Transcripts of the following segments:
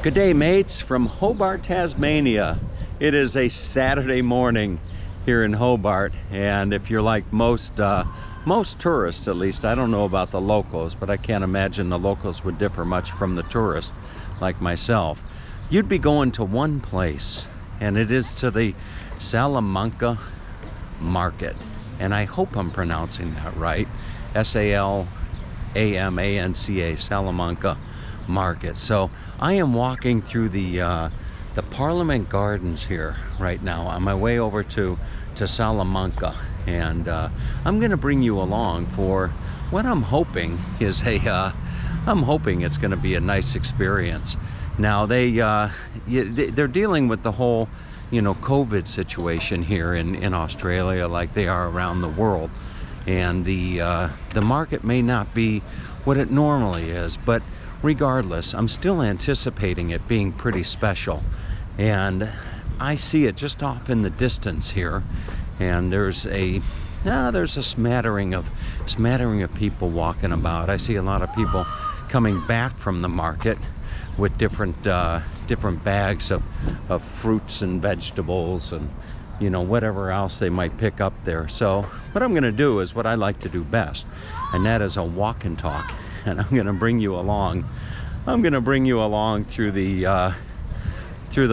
Good day, mates, from Hobart, Tasmania. It is a Saturday morning here in Hobart, and if you're like most tourists, at least, I don't know about the locals, but I can't imagine the locals would differ much from the tourists like myself. You'd be going to one place, and it is to the Salamanca market, and I hope I'm pronouncing that right. S-A-L-A-M-A-N-C-A, Salamanca market. So I am walking through the Parliament Gardens here right now on my way over to Salamanca, and I'm gonna bring you along for what I'm hoping is I'm hoping it's gonna be a nice experience. Now they're dealing with the whole COVID situation here in Australia, like they are around the world, and the market may not be what it normally is, but regardless, I'm still anticipating it being pretty special. And I see it just off in the distance here, and there's a smattering of people walking about. I see a lot of people coming back from the market with different bags of fruits and vegetables and whatever else they might pick up there. So what I'm going to do is what I like to do best, and that is a walk and talk. And I'm going to bring you along. I'm going to bring you along through the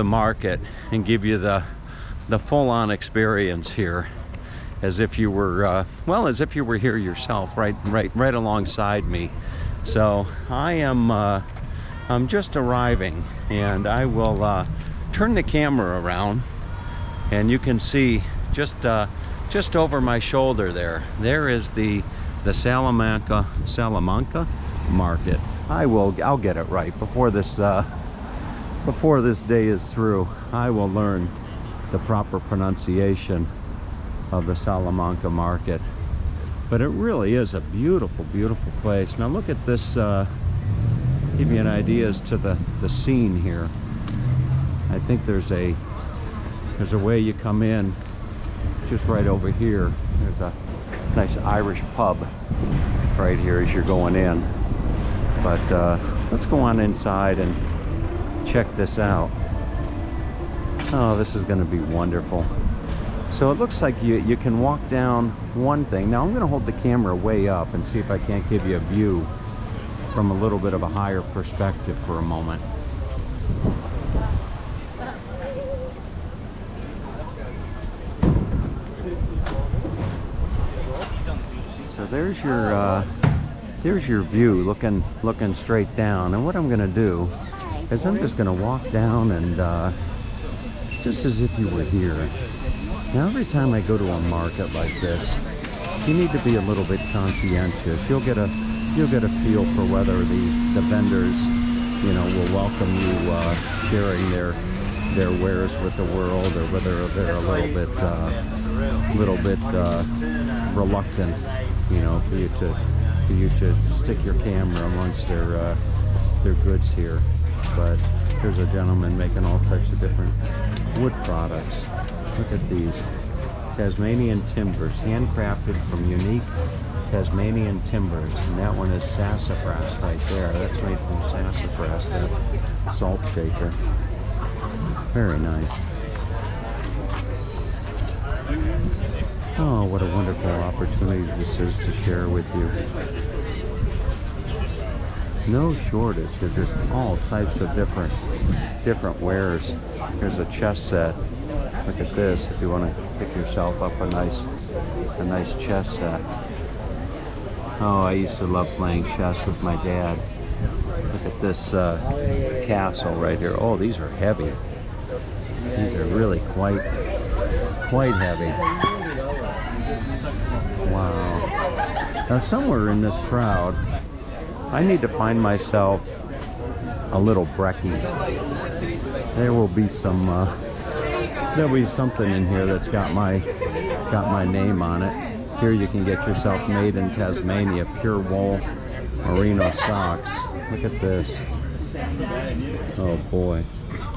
market and give you the full-on experience here, as if you were as if you were here yourself, right alongside me. So I'm just arriving, and I will turn the camera around, and you can see just over my shoulder there is the Salamanca market. I'll get it right before this day is through. I will learn the proper pronunciation of the Salamanca market. But it really is a beautiful, beautiful place. Now look at this, give you an idea as to the scene here. I think there's a way you come in just right over here. There's a nice Irish pub right here as you're going in. But let's go on inside and check this out. Oh, this is going to be wonderful. So it looks like you can walk down one thing. Now I'm going to hold the camera way up and see if I can't give you a view from a little bit of a higher perspective for a moment. So there's your view, looking straight down. And what I'm going to do is I'm just going to walk down and just as if you were here. Now every time I go to a market like this, you need to be a little bit conscientious. You'll get a feel for whether the vendors will welcome you sharing their wares with the world, or whether they're a little bit reluctant for you to stick your camera amongst their goods here. But here's a gentleman making all types of different wood products. Look at these Tasmanian timbers, handcrafted from unique Tasmanian timbers. And that one is sassafras right there. That's made from sassafras, that salt shaker. Very nice. Oh, what a wonderful opportunity this is to share with you. No shortage of just all types of different wares. Here's a chess set. Look at this, if you want to pick yourself up a nice chess set. Oh, I used to love playing chess with my dad. Look at this castle right here. Oh, these are heavy. These are really quite heavy. Wow. Now somewhere in this crowd, I need to find myself a little brekkie. There will be there'll be something in here that's got my name on it. Here you can get yourself made in Tasmania, pure wool merino socks. Look at this. Oh boy.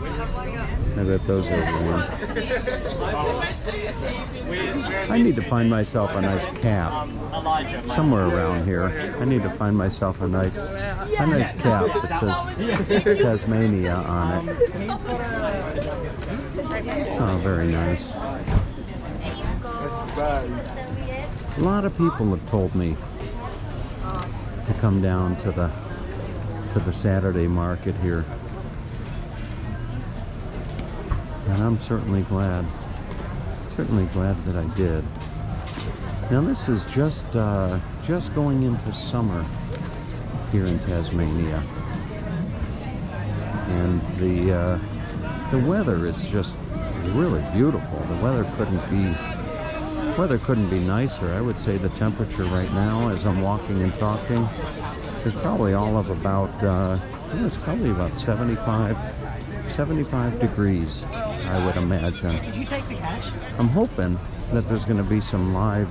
I bet those are warm. I need to find myself a nice cap somewhere around here. I need to find myself a nice cap that says Tasmania on it. Oh, very nice. A lot of people have told me to come down to the Saturday market here, and I'm certainly glad that I did. Now this is just going into summer here in Tasmania, and the weather is just really beautiful. The weather couldn't be nicer. I would say the temperature right now, as I'm walking and talking, is probably all of about it's probably about 75 degrees, I would imagine. Did you take the cash? I'm hoping that there's going to be some live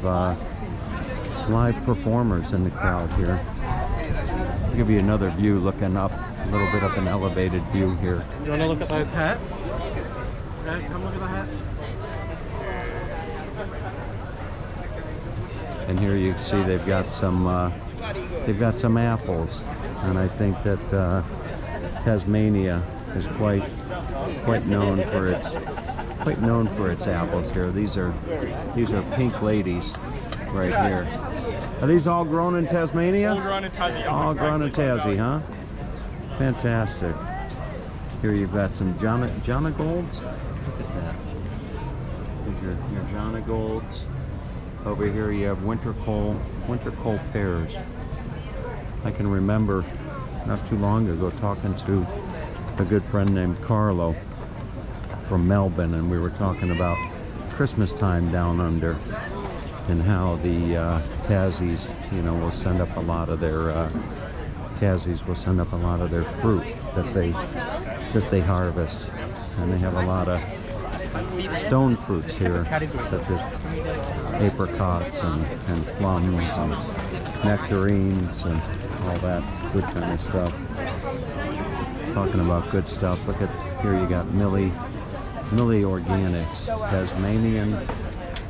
performers in the crowd here. I'll give you another view, looking up, a little bit of an elevated view here. You want to look at those hats? Okay, come look at the hats. And here you see they've got some apples, and I think that Tasmania is quite known for its apples here. These are pink ladies right here. Are these all grown in Tasmania? All grown in Tassie. All grown in Tassie, huh? Fantastic. Here you've got some Jana Golds. Look at that. Here's your Jana Golds. Over here you have winter coal pears. I can remember not too long ago talking to a good friend named Carlo from Melbourne, and we were talking about Christmas time down under and how the Tassies, will send up a lot of their fruit that they harvest, and they have a lot of stone fruits here, such as apricots and plums and nectarines and all that good kind of stuff. Talking about good stuff, look at here, you got Millie Organics, Tasmanian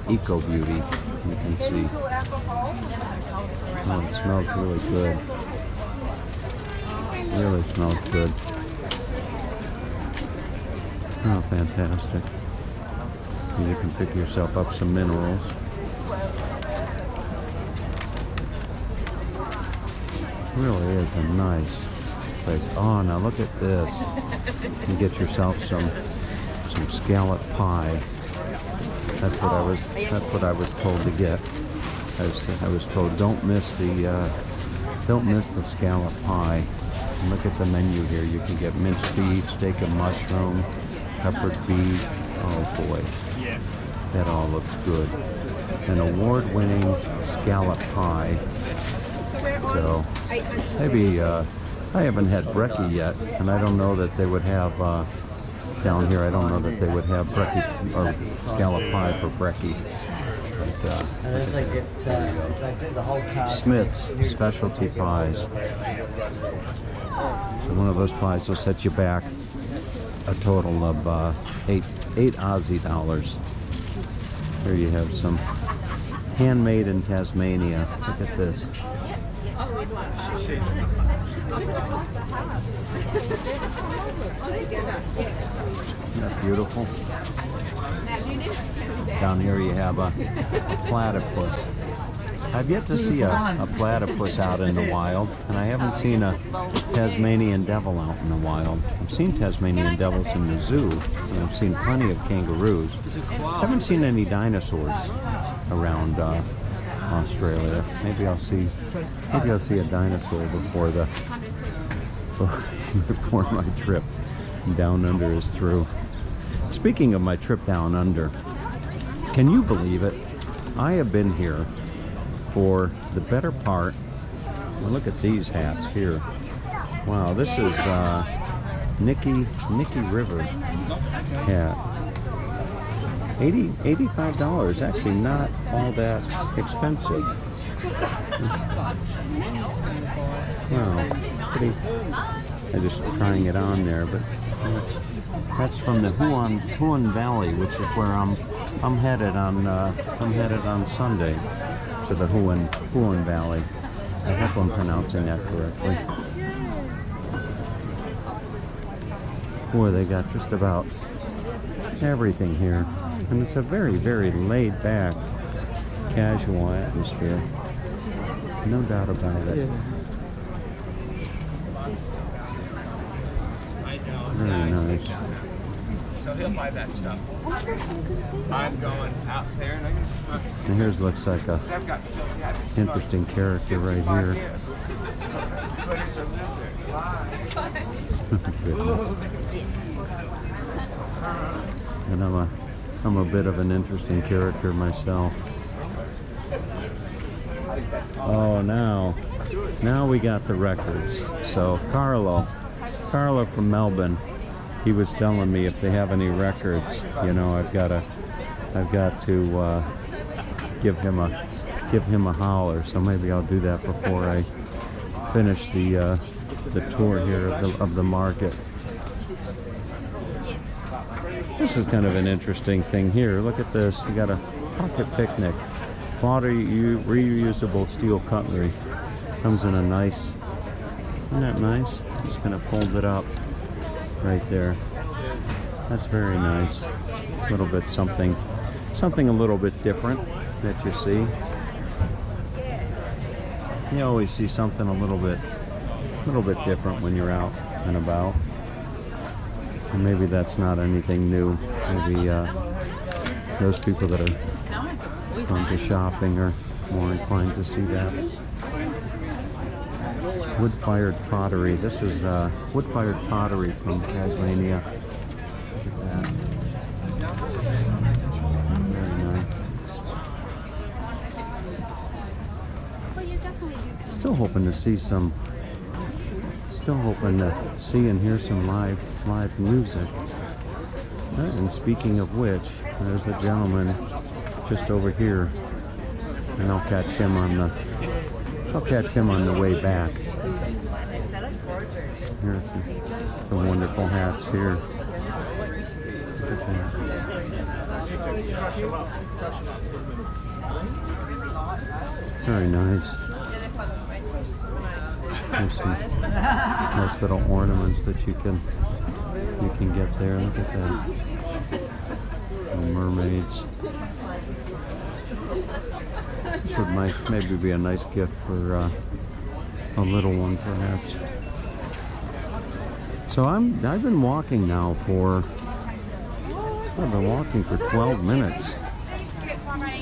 Eco Beauty. You can see. Oh, it smells really good. Really smells good. Oh, fantastic. And you can pick yourself up some minerals. Really is a nice place. Oh, now look at this. You get yourself some scallop pie. That's what I was told to get. I was told don't miss the scallop pie. And look at the menu here. You can get minced beef, steak and mushroom, peppered beef. Oh boy, that all looks good. An award-winning scallop pie. So maybe I haven't had brekkie yet, and I don't know that they would have down here. I don't know that they would have brekkie or scallop pie for brekkie. But, Smith's Specialty Pies. So one of those pies will set you back a total of eight Aussie dollars. Here you have some handmade in Tasmania. Look at this. Isn't that beautiful? Down here you have a platypus. I've yet to see a platypus out in the wild, and I haven't seen a Tasmanian devil out in the wild. I've seen Tasmanian devils in the zoo, and I've seen plenty of kangaroos. I haven't seen any dinosaurs around Australia. Maybe I'll see a dinosaur before my trip down under is through. Speaking of my trip down under, can you believe it? I have been here for the better part. Well, look at these hats here. Wow, this is Nicky River hat. $85. Actually, not all that expensive. Wow, I'm just trying it on there, but that's from the Huon Valley, which is where I'm headed on Sunday to the Huon Valley. I hope I'm pronouncing that correctly. Boy, they got just about everything here, and it's a very, very laid back, casual atmosphere. No doubt about it. Very nice. So he'll buy that stuff. I'm going out there and I'm going to smoke. And here's looks like a interesting character right here. But it's a lizard. Goodness. And I'm a bit of an interesting character myself. Oh, now we got the records. So Carlo from Melbourne, he was telling me if they have any records, you know, I've got to give him a holler. So maybe I'll do that before I finish the tour here of the market. This is kind of an interesting thing here. Look at this. You got a pocket picnic. Water reusable steel cutlery. Comes in a nice, isn't that nice? I'm just gonna fold it up right there. That's very nice. A little bit something a little bit different that you see. You always see something a little bit different when you're out and about. And maybe that's not anything new. Maybe those people that are going to shopping are more inclined to see that. Wood-fired pottery. This is wood-fired pottery from Tasmania. Look at that. Very nice. Still hoping to see some. Still hoping to see and hear some live music. And speaking of which, there's a gentleman just over here, and I'll catch him on the way back. Here's the wonderful hats here. Look at that. Very nice. There's some nice little ornaments that you can get there. Look at that. Little mermaids. This would maybe be a nice gift for a little one, perhaps. So I've been walking now for 12 minutes.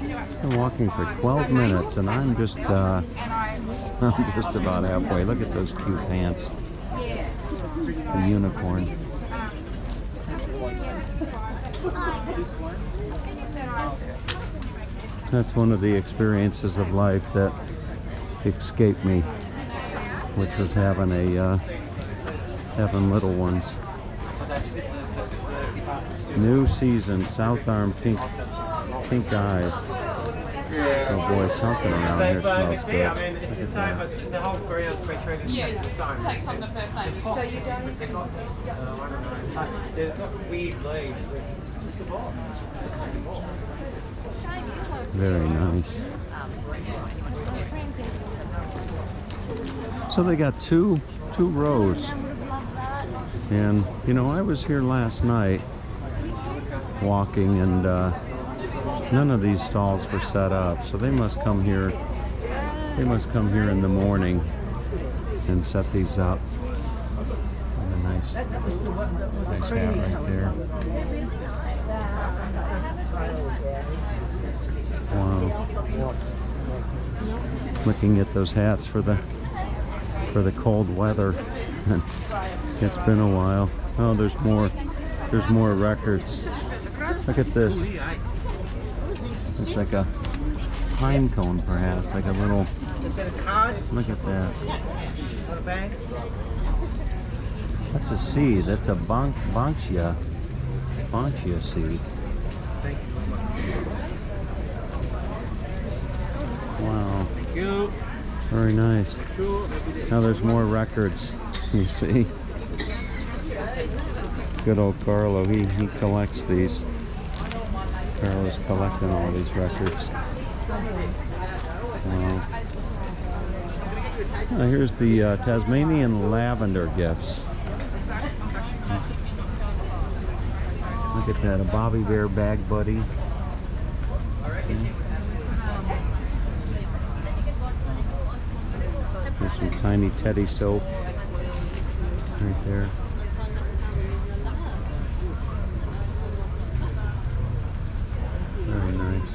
I've been walking for 12 minutes, and I'm just about halfway. Look at those cute pants. A unicorn. That's one of the experiences of life that escaped me, which was having little ones. New season, South Arm pink eyes. Oh boy, something around here smells good. Look at that. The whole ground's been treated. Yes, takes on the first name. So you don't? They've got weird leaves. Very nice. So they got two rows, and you know, I was here last night walking, and none of these stalls were set up, so they must come here. They must come here in the morning and set these up. And a nice hat right there. Wow. Looking at those hats for the cold weather. It's been a while. Oh, there's more records. Look at this. It's like a pine cone, perhaps, like a little. Look at that. That's a seed. That's a bonchia seed. Wow. Thank you. Very nice. Now there's more records. You see, Good old Carlo, he collects these. Carlo's collecting all these records. Wow. Here's the Tasmanian lavender gifts. Look at that, a Bobby Bear bag buddy. There's some tiny teddy soap right there. Very nice.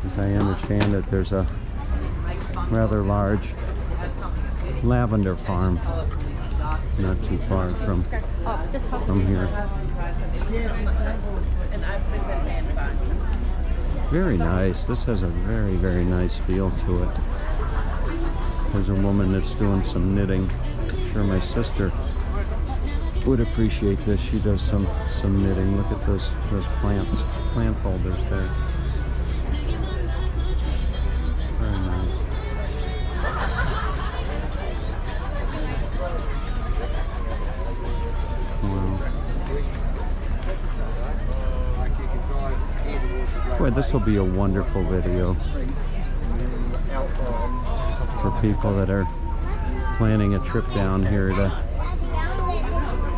As I understand it, there's a rather large lavender farm not too far from here. Very nice. This has a very, very nice feel to it. There's a woman that's doing some knitting. I'm sure my sister would appreciate this. She does some knitting. Look at those plant holders there. Very nice. Wow. Boy, this will be a wonderful video for people that are planning a trip down here to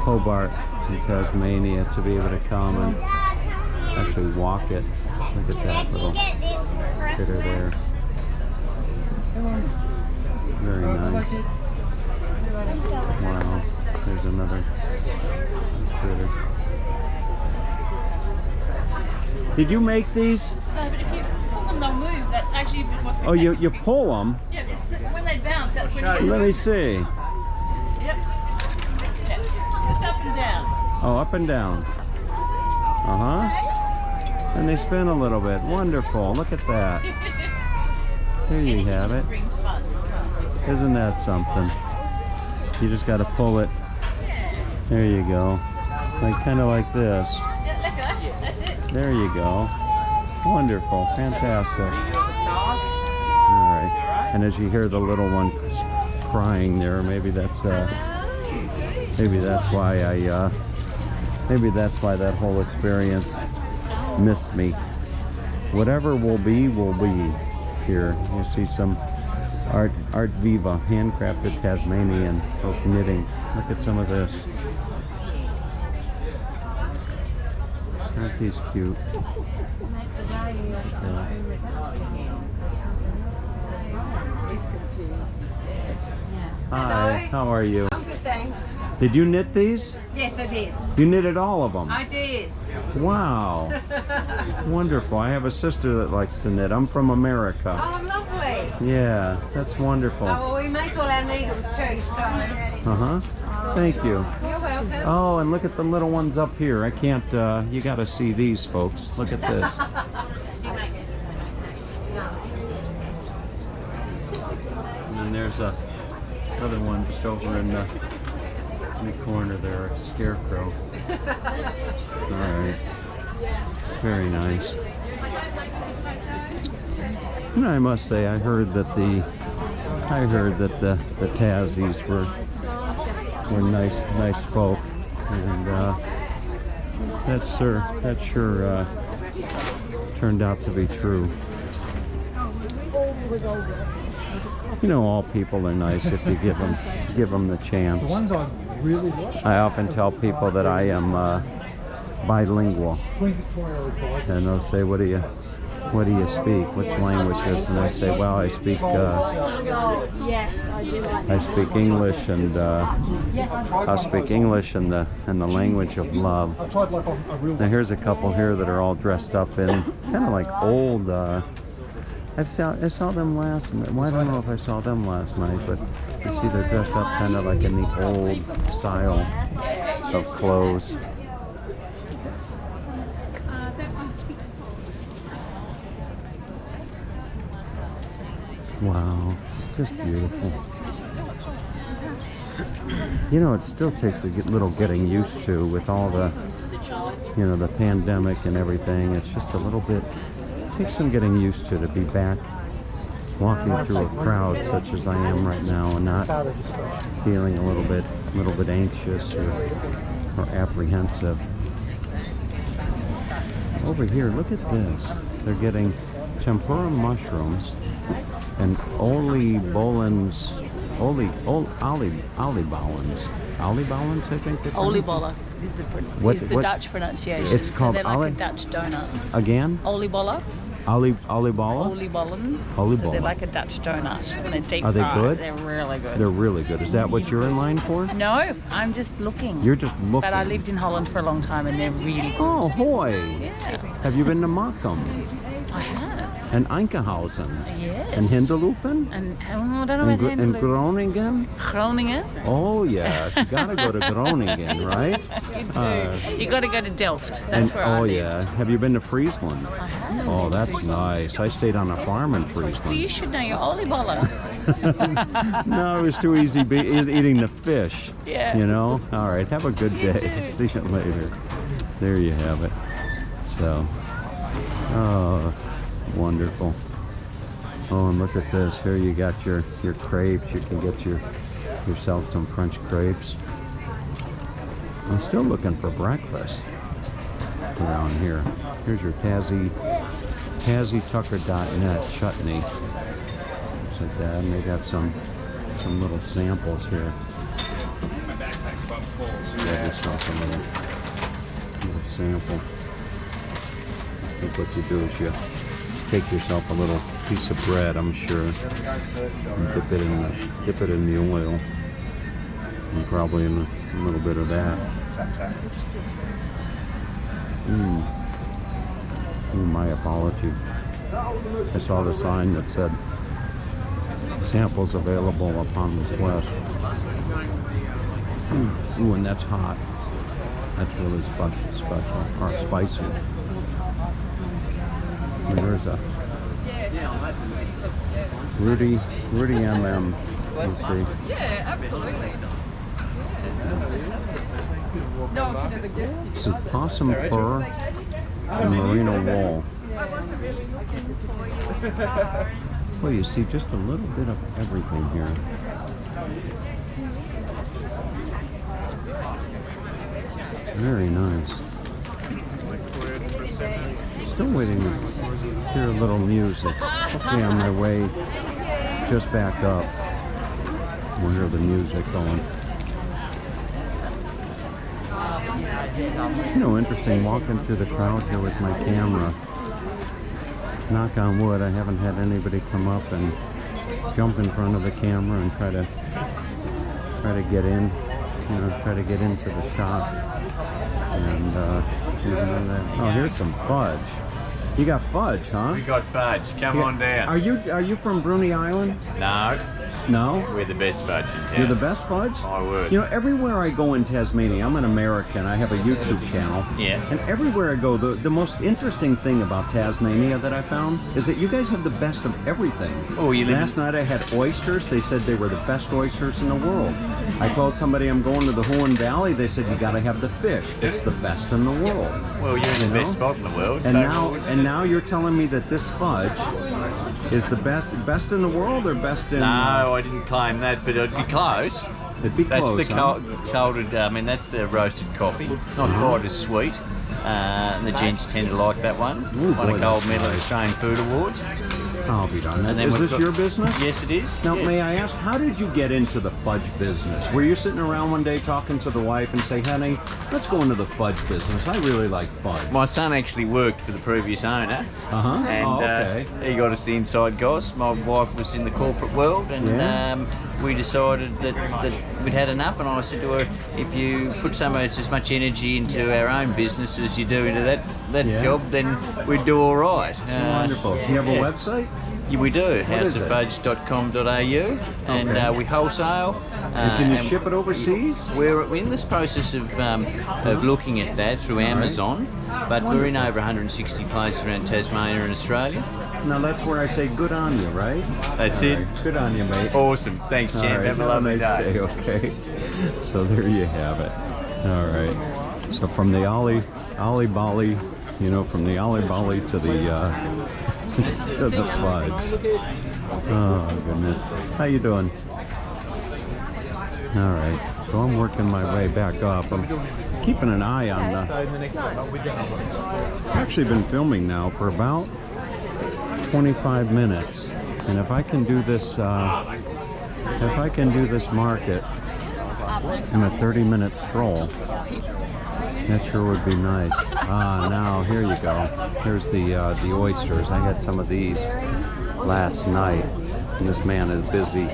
Hobart in Tasmania, to be able to come and actually walk it. Look at that little critter there. Very nice. Wow. There's another critter. Did you make these? No, but if you pull them, they'll move. That actually what's Oh, you pull them? Yeah, it's when they bounce, that's when you get Let me see. Yep. Yeah. Just up and down. Oh, up and down. Uh-huh. And they spin a little bit. Wonderful. Look at that. Here you have it. Spring's fun. Isn't that something? You just got to pull it. There you go. Like kind of like this. Yeah, let go. That's it. There you go. Wonderful. Fantastic. All right. And as you hear the little one crying there, maybe that's why that whole experience missed me. Whatever will be here. You see some Art Viva, handcrafted Tasmanian oak knitting. Look at some of this. Aren't these cute? Hi, how are you? I'm good, thanks. Did you knit these? Yes, I did. You knitted all of them? I did. Wow. Wonderful. I have a sister that likes to knit. I'm from America. Oh, lovely. Yeah, that's wonderful. Oh, well, we make all our needles too, so. Uh-huh. Thank you. You're welcome. Oh, and look at the little ones up here. I can't, you gotta see these, folks. Look at this. And then there's another one just over in the corner there, a scarecrow. Alright. Very nice. And I must say, I heard that the Tassies were nice folk, and that sure turned out to be true. You know, all people are nice if you give them the chance. The ones I really like. I often tell people that I am bilingual, Queen Victoria advisors. and they'll say, "What do you speak? Which languages?" And I say, "Well, I speak Yes, I do like I speak English, and I speak English and the language of love." I tried like a real Now here's a couple here that are all dressed up in kind of like old. I saw them last night. Well, I don't know if I saw them last night, but I see they're dressed up kind of like in the old style of clothes. Wow, just beautiful. You know, it still takes a little getting used to with all the, you know, the pandemic and everything. It's just a little bit, it takes some getting used to be back walking through a crowd such as I am right now and not feeling a little bit anxious or apprehensive. Over here, look at this. They're getting tempura mushrooms and oliebollen, I think. Oliebollen is the Dutch pronunciation. It's called they're like a Dutch donut. Again? Oliebollen. Oliebollen? Oliebollen. So Oliebollen. they're like a Dutch donut. And they're deep Are they fried. good? They're really good. They're really good. Is that what you're in line for? No, I'm just looking. You're just looking. But I lived in Holland for a long time and they're really good. Oh, hoy! Yeah. Have you been to Markham? I have. And Enkhuizen? Yes. And Hinterlopen? And I don't know about And Hinterloop. Groningen? Groningen. Oh yes, you gotta go to Groningen, right? You got to go to Delft. That's where I oh lived. yeah, have you been to Friesland? I have. Oh, that's nice. I stayed on a farm in Well, Friesland. you should know your oliebollen. No, it was too easy eating the fish. Yeah. You know? All right, have a good You day. too. See you later. There you have it. So, oh, wonderful. Oh, and look at this. Here you got your crepes. You can get yourself some French crepes. I'm still looking for breakfast around here. Here's your TazzyTucker.net chutney. Looks like that. And they got some little samples here. My backpack's about full. So Get yourself a little sample. I think what you do is you take yourself a little piece of bread, I'm sure, and dip it in the oil, and probably in a little bit of that. My apology. I saw the sign that said samples available upon request. Ooh, and that's hot. That's really special, or spicy. There's a Rudy MM. Let's see. Yeah, absolutely. No one could ever guess. This is possum fur and merino wool. Well, you see just a little bit of everything here. It's very nice. Still waiting to hear a little music. Hopefully on my way just back up, we'll hear the music going. You know, interesting, walking through the crowd here with my camera. Knock on wood, I haven't had anybody come up and jump in front of the camera and try to get in, you know, try to get into the shot. And oh, here's some fudge. You got fudge, huh? We got fudge. Come on down. Are you from Bruni Island? No, No? we're the best fudge in town. You're the best fudge? My word. You know, everywhere I go in Tasmania, I'm an American, I have a YouTube channel. Yeah. And everywhere I go, the most interesting thing about Tasmania that I found is that you guys have the best of everything. Oh, you live Last night I had oysters. They said they were the best oysters in the world. I told somebody I'm going to the Huon Valley. They said you gotta have the fish. It's the best in the world. Well, you're in the You best know? spot in the world. And so now you're telling me that this fudge is the best in the world or best in... No, I didn't claim that, but it'd be close. It'd be That's close, the huh? colded, I mean, that's the roasted coffee. Not quite as sweet. And the gents tend to like that one. Ooh, Won boy, a gold that's medal at nice. Australian Food Awards. I'll be done. And then Is we've this got- your business? Yes, it is. Now, Yeah. may I ask, how did you get into the fudge business? Were you sitting around one day talking to the wife and say, honey, let's go into the fudge business. I really like fudge. My son actually worked for the previous owner. Uh-huh. And Oh, okay. he got us the inside goss. My wife was in the corporate world, and Yeah. we decided that we'd had enough. And I said to her, if you put as much energy into our own business as you do into that Yeah. job, then we'd do all right. Wonderful. Do you have a yeah. website? Yeah, we do, What is it? houseoffudge.com.au, and Okay. we wholesale. And can you and ship it overseas? We're in this process of looking at that through Amazon, but we're in over 160 places around Tasmania and Australia. Now, that's where I say good on you, right? That's All it. right. Good on you, mate. Awesome. Thanks, All champ. right, Have a lovely nice day. Okay. So there you have it. All right. So from the Ollie Bali, you know, from the Ollie Bali to the To the fudge. Oh goodness. How you doing? All right. So I'm working my way back up. I'm keeping an eye on the... I've actually been filming now for about 25 minutes. And if I can do this, market in a 30-minute stroll, that sure would be nice. Ah, now here you go. Here's the oysters. I had some of these last night, and this man is busy.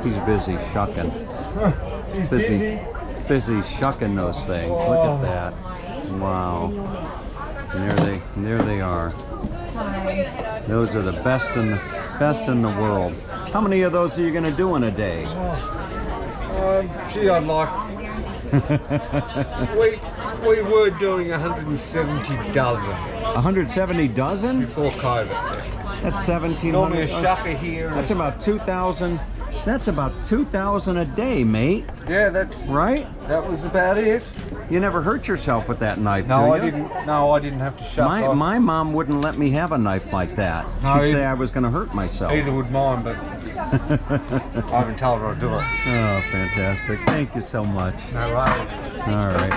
He's busy shucking. Busy shucking those things. Look at that. Wow. And there they are. Those are the best in the world. How many of those are you going to do in a day? Gee, I'd like... we were doing 170 dozen 170 dozen? before COVID. That's 1,700. Normally a shucker here. That's about 2,000. That's about 2,000 a day, mate. Yeah, that's... Right? That was about it. You never hurt yourself with that knife, No, do I you? didn't. No, I didn't have to shuck off. My mom wouldn't let me have a knife like that. No, She'd say I was going to hurt myself. Either would mine, but I haven't told her to do it. Oh, fantastic. Thank you so much. No worries. All right.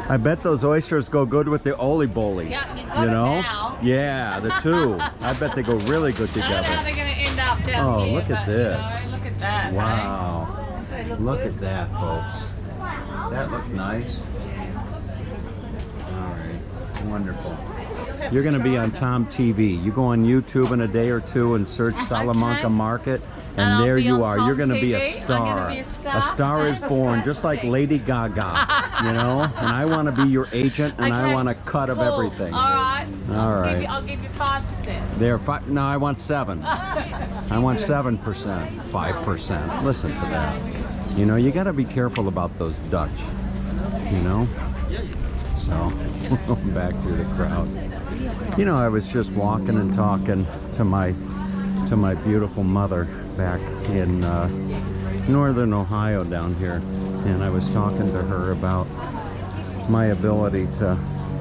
I bet those oysters go good with the oli boli. Yeah, you got you it know? now. Yeah, the two. I bet they go really good I don't know how together. they're going to end up down Oh, here. look at but, this. You know, look at that. Wow. Look at that, folks. That looks nice. All right. Wonderful. You're going to be on Tom TV. You go on YouTube in a day or two and search Salamanca Market, and I'll there be you on are. Tom You're going to be a TV. I'm star. gonna be a star. A star is born, just like Lady Gaga, you know? And I want to be your agent, and I Okay, want a cut of cool. everything. All right. All right. I'll give you 5%. There, no, I want 7. I want 7%, 5%. Listen to that. You know, you got to be careful about those Dutch, you know? So, going back through the crowd. You know, I was just walking and talking to my beautiful mother back in northern Ohio down here, and I was talking to her about my ability to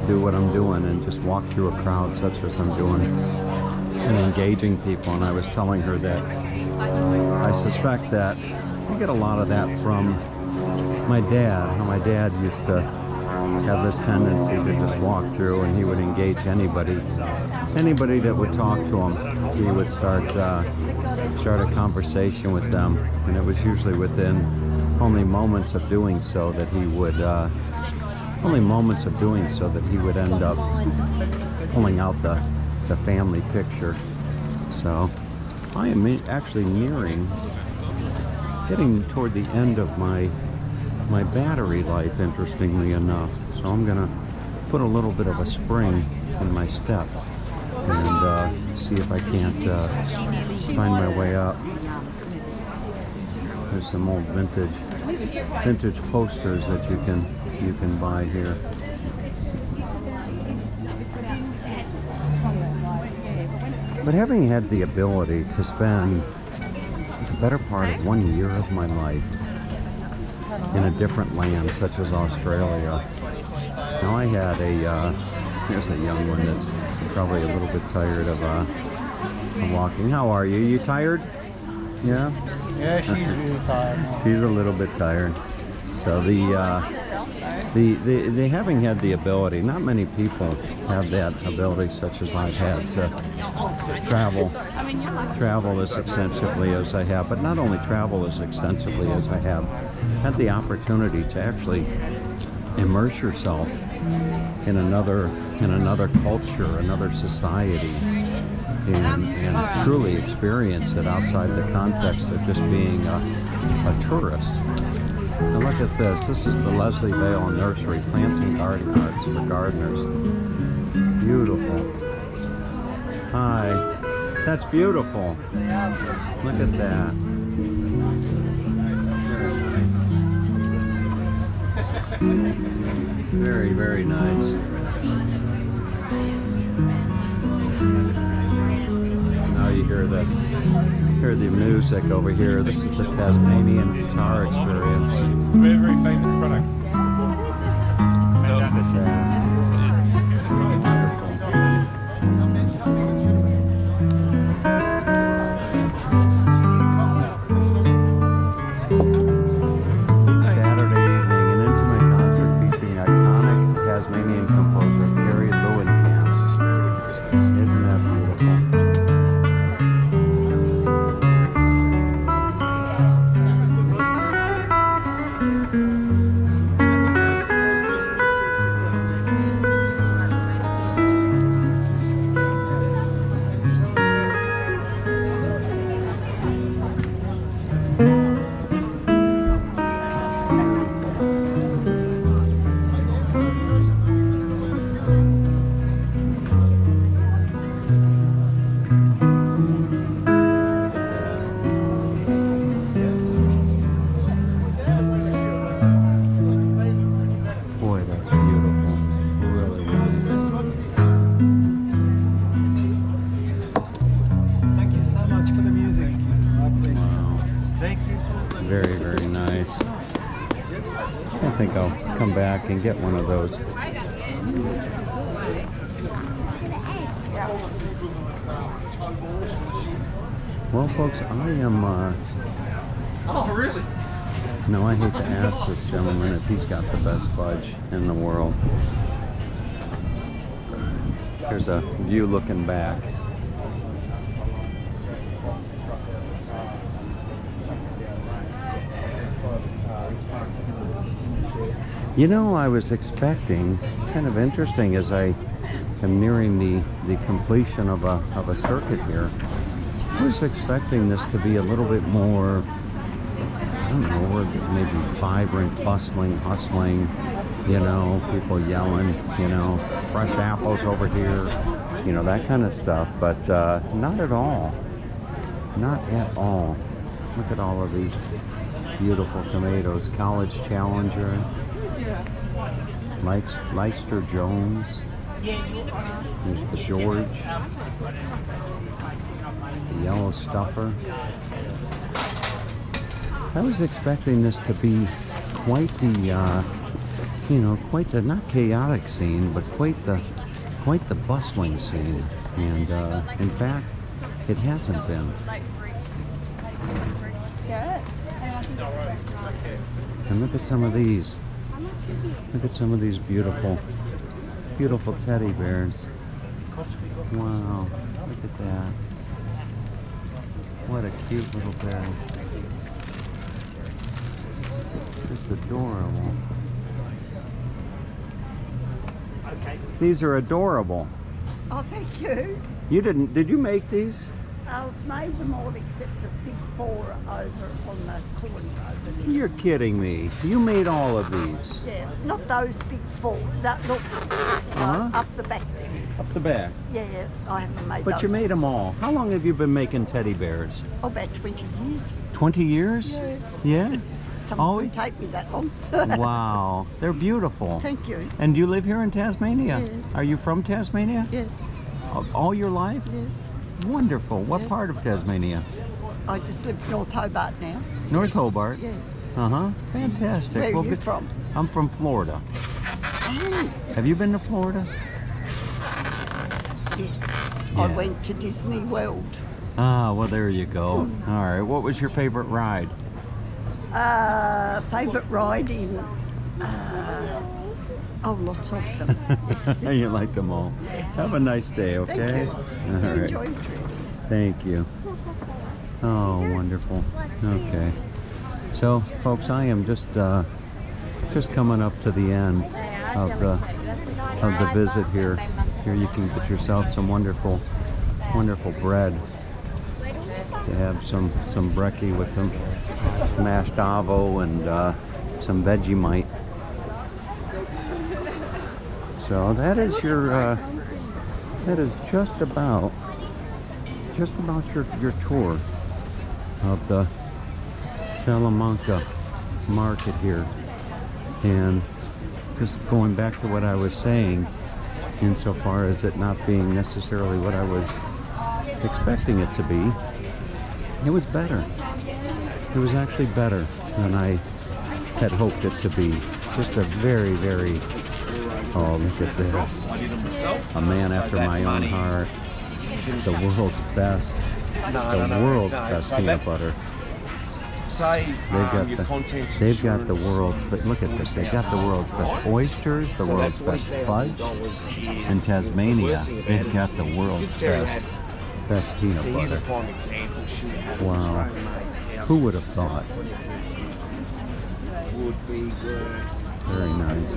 do what I'm doing and just walk through a crowd such as I'm doing and engaging people. And I was telling her that I suspect that I get a lot of that from my dad. How my dad used to have this tendency to just walk through, and he would engage anybody that would talk to him. He would start a conversation with them, and it was usually within only moments of doing so that he would end up pulling out the family picture. So I am actually getting toward the end of my battery life, interestingly enough. So I'm gonna put a little bit of a spring in my step and see if I can't find my way up. There's some old vintage posters that you can buy here. But having had the ability to spend the better part of 1 year of my life in a different land such as Australia. Now I had here's a young one that's probably a little bit tired of walking. How are you? You tired? Yeah? Yeah, she's really tired. She's a little bit tired. So the having had the ability, not many people have that ability such as I've had to travel as extensively as I have, but not only travel as extensively as I have, had the opportunity to actually immerse yourself in another culture, another society, and truly experience it outside the context of just being a tourist. Now look at this. This is the Leslie Vale Nursery, plants and garden arts for gardeners. Beautiful. Hi. That's beautiful. Look at that. Very, very nice. Now you hear the music over here. This is the Tasmanian guitar experience. It's a very, very famous product. Look at that. Very, very nice. I think I'll come back and get one of those. Well, folks, I am... Oh, really? No, I hate to ask this gentleman if he's got the best fudge in the world. Here's a view looking back. You know, I was expecting, kind of interesting as I am nearing the completion of a circuit here, I was expecting this to be a little bit more, I don't know, maybe vibrant, bustling, hustling, you know, people yelling, you know, fresh apples over here, you know, that kind of stuff, but not at all. Not at all. Look at all of these beautiful tomatoes. College Challenger, Leicester Jones, there's the George, the yellow stuffer. I was expecting this to be quite the, you know, quite the, not chaotic scene, but quite the bustling scene. And in fact, it hasn't been. And look at some of these. Look at some of these beautiful, beautiful teddy bears. Wow, look at that. What a cute little bear. Just adorable. These are adorable. Oh, thank you. You did you make these? I've made them all except the big four over on the corner over there. You're kidding me. You made all of these? Yeah, not those big four. That, look, up the back there. Up the back? Yeah, I haven't made But those. you made them all. How long have you been making teddy bears? Oh, about 20 years. 20 years? Yeah. Yeah? Someone wouldn't take me that long. Wow. They're beautiful. Thank you. And do you live here in Tasmania? Yes. Are you from Tasmania? Yes. All your life? Yes. Wonderful. What Yes. part of Tasmania? I just live North Hobart now. North Hobart? Yeah. Uh-huh. Fantastic. Where are you good- from? I'm from Florida. Oh, Have you been to Florida? yes. Yeah. I went to Disney World. Ah, well, there you go. All right. What was your favorite ride? Favourite ride in, oh, lots of them. You like them all. Have a nice day, okay? Thank you. All right. Enjoy your trip. Thank you. Oh, wonderful. Okay. So, folks, I am just coming up to the end of the visit here. Here you can get yourself some wonderful bread. They have some brekkie with some mashed avo and some Vegemite. So that is your that is just about your tour of the Salamanca market here. And just going back to what I was saying, insofar as it not being necessarily what I was expecting it to be, it was better. It was actually better than I had hoped it to be. Just a very, very, oh, look at this. A man after my own heart. The world's best. The world's best peanut butter. They've got the world's best, look at this, they've got the world's best oysters, the world's best fudge. In Tasmania, they've got the world's best peanut butter. Wow. Who would have thought? Very nice.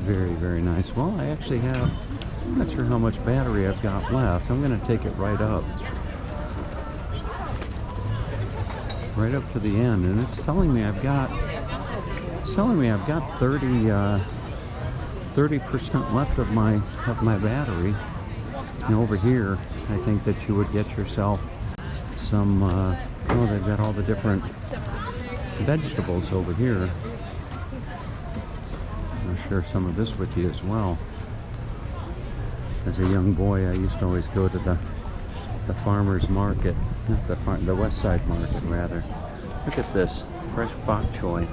Very, very nice. Well, I actually have, I'm not sure how much battery I've got left. I'm going to take it right up. Right up to the end, and it's telling me I've got 30% left of my battery. And over here, I think that you would get yourself some. Oh, they've got all the different vegetables over here. I'll share some of this with you as well. As a young boy, I used to always go to the the farmer's market, not the West Side Market rather. Look at this, fresh bok choy.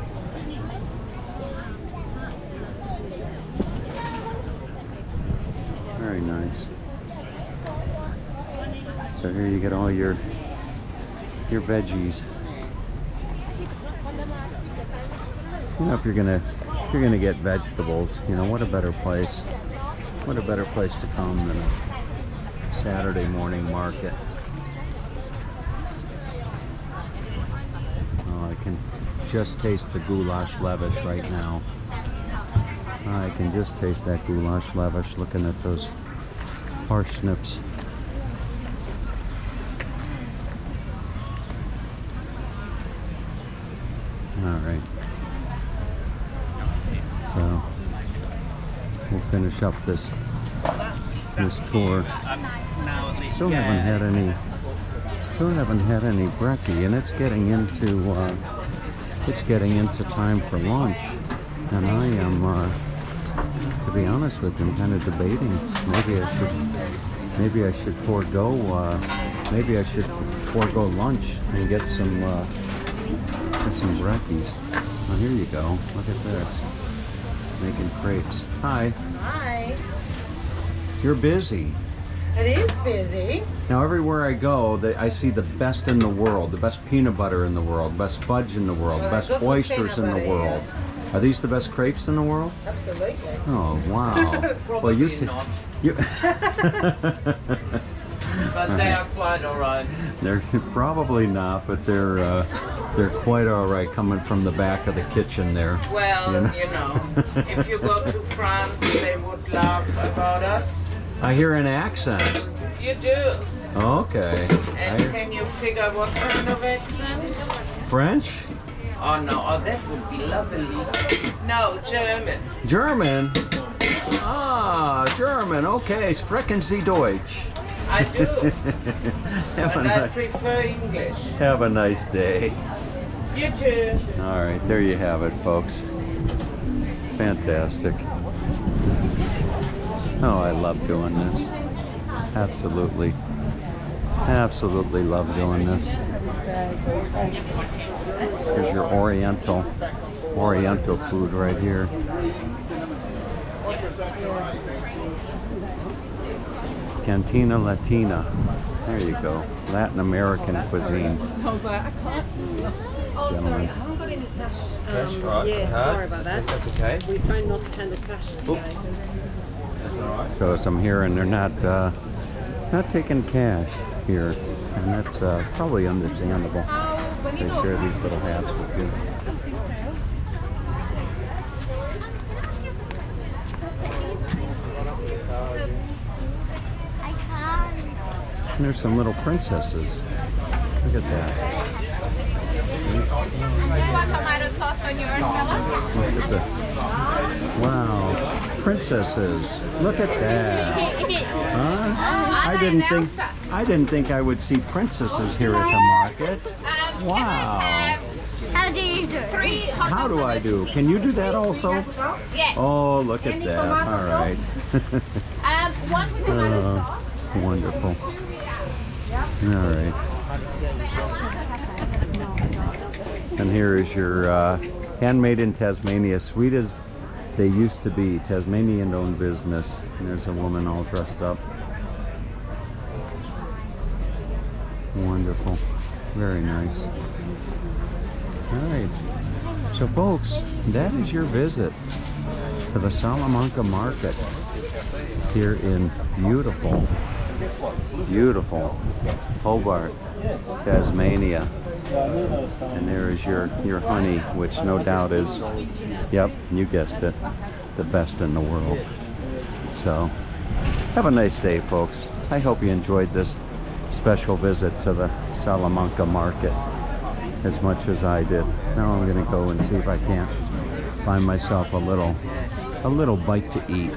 Very nice. So here you get all your veggies. You know, if you're gonna get vegetables, you know, what a better place. What a better place to come than a Saturday morning market. Oh, I can just taste the goulash levash right now. I can just taste that goulash levash looking at those parsnips. All right. So we'll finish up this tour. Still haven't had any brekkie, and it's getting into time for lunch, and I am to be honest with you, I'm kind of debating maybe I should forego lunch and get some brekkies. Oh, here you go. Look at this. Making crepes. Hi. Hi. You're busy. It is busy. Now everywhere I go, I see the best in the world, the best peanut butter in the world, best fudge in the world, best oysters in the world. Are these the best crepes in the world? Absolutely. Oh wow! Probably not. But they are quite alright. They're probably not, but they're quite alright coming from the back of the kitchen there. Well, you know, if you go to France, they would laugh about us. I hear an accent. You do. Okay. And can you figure what kind of accent? French? Oh no, oh that would be lovely. No, German. German? Ah, German. Okay, sprechen Sie Deutsch. I do. But I prefer English. Have a nice day. You too. All right, there you have it, folks. Fantastic. Oh, I love doing this. Absolutely. Absolutely love doing this. Here's your Oriental food right here. Cantina Latina. There you go. Latin American cuisine. Oh, sorry, I Gentlemen. haven't got any cash. Cash, right? Yeah, Card? sorry about that. That's okay. We found not to hand the cash today. That's alright. So as I'm hearing, they're not taking cash here, and that's probably understandable. They share these little hats with you. And there's some little princesses. Look at that. Tomato sauce on yours, Miller? Look at that. Wow, princesses! Look at that. Huh? I didn't think I would see princesses here at the market. Wow. How do you do it? How do I do? Can you do that also? Yes. Oh, look at that. All right. One with tomato sauce. Wonderful. All right. And here is your handmade in Tasmania, sweet as they used to be, Tasmanian-owned business. And there's a woman all dressed up. Wonderful. Very nice. All right. So folks, that is your visit to the Salamanca market here in beautiful Hobart, Tasmania. And there is your honey, which no doubt is, yep, you guessed it, the best in the world. So have a nice day, folks. I hope you enjoyed this special visit to the Salamanca market as much as I did. Now I'm going to go and see if I can't find myself a little bite to eat.